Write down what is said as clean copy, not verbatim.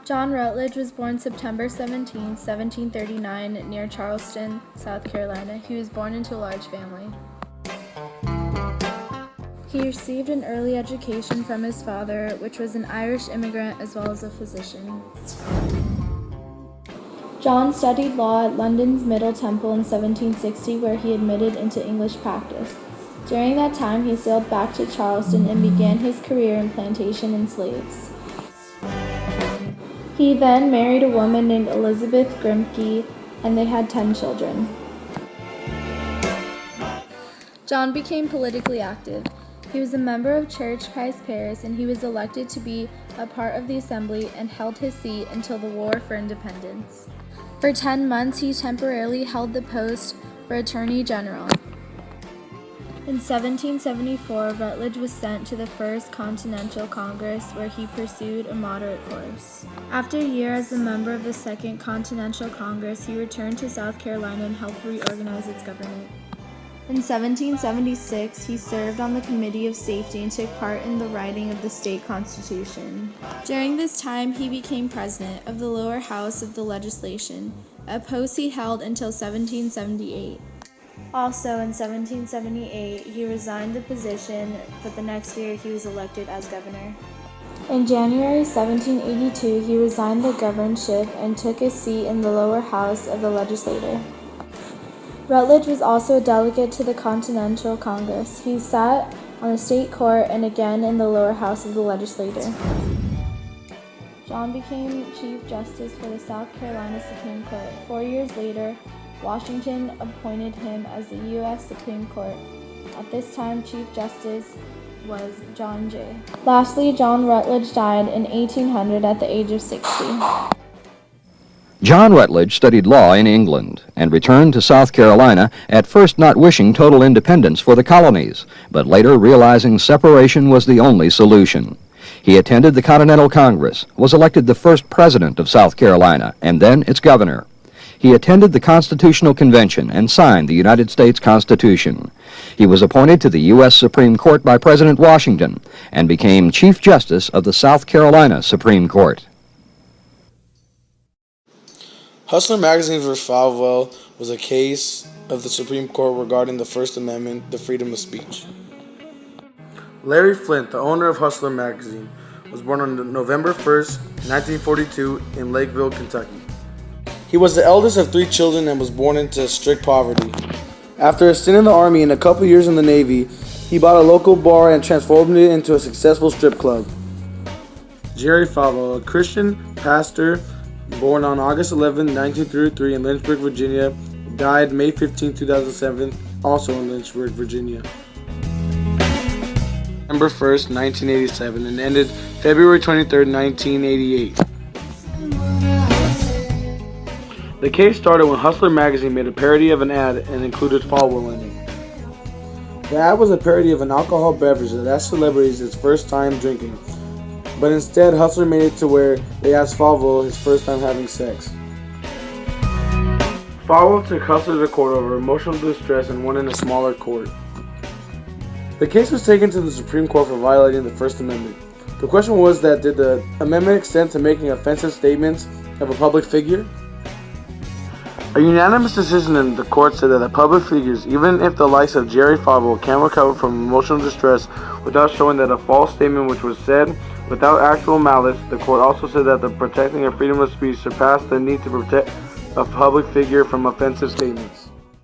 John Rutledge was born September 17, 1739, near Charleston, South Carolina. He was born into a large family. He received an early education from his father, which was an Irish immigrant as well as a physician. John studied law at London's Middle Temple in 1760, where he admitted into English practice. During that time, he sailed back to Charleston and began his career in plantation and slaves. He then married a woman named Elizabeth Grimke, and they had 10 children. John became politically active. He was a member of Church Christ Paris, and he was elected to be a part of the assembly and held his seat until the War for Independence. For 10 months, he temporarily held the post for Attorney General. In 1774, Rutledge was sent to the First Continental Congress, where he pursued a moderate course. After a year as a member of the Second Continental Congress, he returned to South Carolina and helped reorganize its government. In 1776, he served on the Committee of Safety and took part in the writing of the state constitution. During this time, he became president of the lower house of the legislation, a post he held until 1778. Also, in 1778, he resigned the position, but the next year he was elected as governor. In January 1782, he resigned the governorship and took a seat in the lower house of the legislature. Rutledge was also a delegate to the Continental Congress. He sat on the state court and again in the lower house of the legislature. John became Chief Justice for the South Carolina Supreme Court. 4 years later, Washington appointed him as the U.S. Supreme Court. At this time, Chief Justice was John Jay. Lastly, John Rutledge died in 1800 at the age of 60. John Rutledge studied law in England and returned to South Carolina, at first not wishing total independence for the colonies, but later realizing separation was the only solution. He attended the Continental Congress, was elected the first president of South Carolina, and then its governor. He attended the Constitutional Convention and signed the United States Constitution. He was appointed to the U.S. Supreme Court by President Washington and became Chief Justice of the South Carolina Supreme Court. Hustler Magazine vs. Falwell was a case of the Supreme Court regarding the First Amendment, the freedom of speech. Larry Flint, the owner of Hustler Magazine, was born on November 1st, 1942 in Lakeville, Kentucky. He was the eldest of 3 children and was born into strict poverty. After a stint in the Army and a couple years in the Navy, he bought a local bar and transformed it into a successful strip club. Jerry Falwell, a Christian pastor, born on August 11, 1933 in Lynchburg, Virginia, died May 15, 2007, also in Lynchburg, Virginia. December 1st, 1987, and ended February 23, 1988. The case started when Hustler Magazine made a parody of an ad and included Falwell in it. The ad was a parody of an alcohol beverage that asked celebrities its first time drinking, but instead Hustler made it to where they asked Falwell his first time having sex. Falwell took Hustler to court over emotional distress and won in a smaller court. The case was taken to the Supreme Court for violating the First Amendment. The question was that did the amendment extend to making offensive statements of a public figure? A unanimous decision in the court said that the public figures, even if the likes of Jerry Falwell, can recover from emotional distress without showing that a false statement which was said without actual malice. The court also said that the protecting of freedom of speech surpassed the need to protect a public figure from offensive statements.